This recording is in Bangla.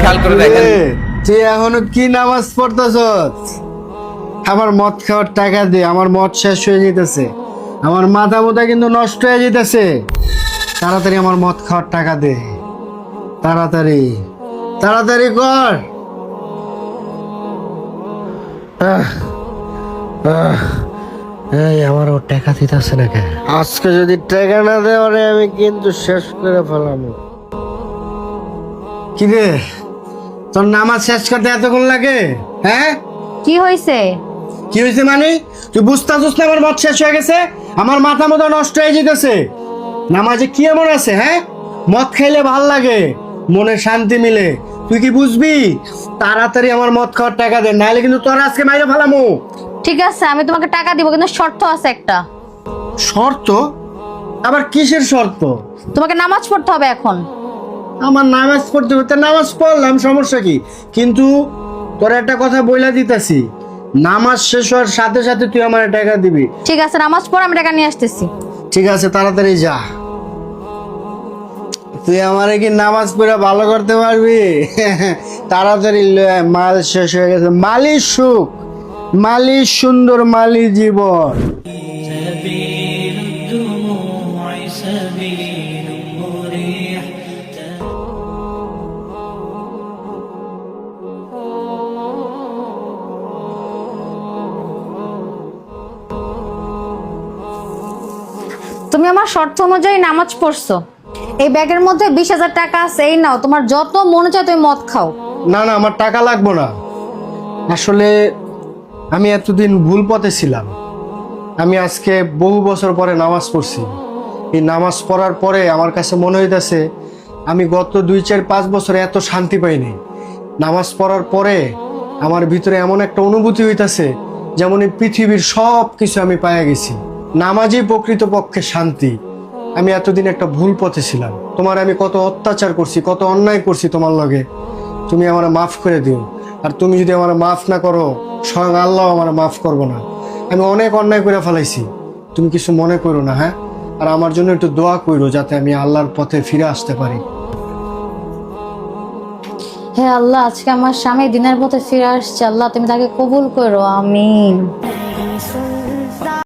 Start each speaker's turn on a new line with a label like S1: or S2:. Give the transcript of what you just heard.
S1: খেয়াল করে দেখেন।
S2: তুই এখনো কি নামাজ পড়তেছস? আমার মদ খাওয়ার টাকা দে, আমার মদ শেষ হয়ে যেতেছে, আমার মাথা মোথা কিন্তু নষ্ট হয়ে যেতেছে। তাড়াতাড়ি আমার মদ খাওয়ার টাকা দে, তাড়াতাড়ি তাড়াতাড়ি কর। এই আমার ও টাকা দিতেছে না কেন? আজকে যদি টাকা না দেয় ওরে আমি কিন্তু শেষ করে ফেলাবো। কি রে, তোর নামাজ শেষ করতে এতক্ষণ লাগে? হ্যাঁ,
S3: কি হয়েছে?
S2: কি হয়েছে মানে? তুই বুঝতেছিস না আমার মদ শেষ হয়ে গেছে, আমার মাথা মতো নষ্ট হয়ে যেতেছে। নামাজে কি এমন আছে? হ্যাঁ, মদ খাইলে ভাল লাগে, মনে শান্তি মিলে, তুই কি বুঝবি? তাড়াতাড়ি আমার মদ খাওয়ার টাকা দে, নাহলে কিন্তু তোর আজকে মাইরে ফেলামু।
S3: ঠিক আছে, আমি তোমাকে টাকা দিব, কিন্তু শর্ত আছে একটা।
S2: শর্ত? আবার কিসের শর্ত?
S3: তোমাকে নামাজ পড়তে হবে এখন।
S2: আমার নামাজ পড়তে পড়তে নামাজ পড়লাম, সমস্যা কি? কিন্তু তোর একটা কথা বইলা দিতেছি, নামাজ শেষ হওয়ার সাথে সাথে তুই আমার টাকা দিবি।
S3: ঠিক আছে, নামাজ পড়ে আমি টাকা নিয়ে আসতেছি।
S2: ঠিক আছে, তাড়াতাড়ি যা। তুই আমারে কি নামাজ পড়ে ভালো করতে পারবি? তাড়াতাড়ি লয়ে আয়, মাল শেষ হয়ে গেছে। মালি সুখ, মালি সুন্দর, মালি জীবন।
S4: سبيل الدموع سبيل مريح
S3: তুমি আমার শর্ত অনুযায়ী নামাজ পড়ছো। এই ব্যাগের মধ্যে 20,000 টাকা আছে, এই নাও, তোমার যত মনে চায় তুমি মদ খাও।
S2: না না, আমার টাকা লাগবো না। আসলে আমি এতদিন ভুল পথে ছিলাম। আমি আজকে বহু বছর পরে নামাজ পড়ছি। এই নামাজ পড়ার পরে আমার কাছে মনে হইতেছে আমি গত 2-4-5 বছরে এত শান্তি পাইনি। নামাজ পড়ার পরে আমার ভিতরে এমন একটা অনুভূতি হইতাছে যেমন এই পৃথিবীর সব কিছু আমি পাইয়া গেছি। নামাজই প্রকৃতপক্ষে শান্তি। আমি এতদিন একটা ভুল পথে ছিলাম, তোমার আমি কত অত্যাচার করছি, কত অন্যায় করছি তোমার লগে। তুমি আমার মাফ করে দিও। আর তুমি যদি আমার মাফ না করো, স্বয়ং আল্লাহ আমার মাফ করবো না। আমি অনেক অন্যায় করে ফেলাইছি, তুমি কিছু মনে করো না, হ্যাঁ? আর আমার জন্য একটু দোয়া করো যাতে আমি আল্লাহর পথে ফিরে আসতে পারি।
S3: হে আল্লাহ, আজকে আমার স্বামী দিনের পথে ফিরে আসছে, আল্লাহ তুমি তাকে কবুল করো, আমিন।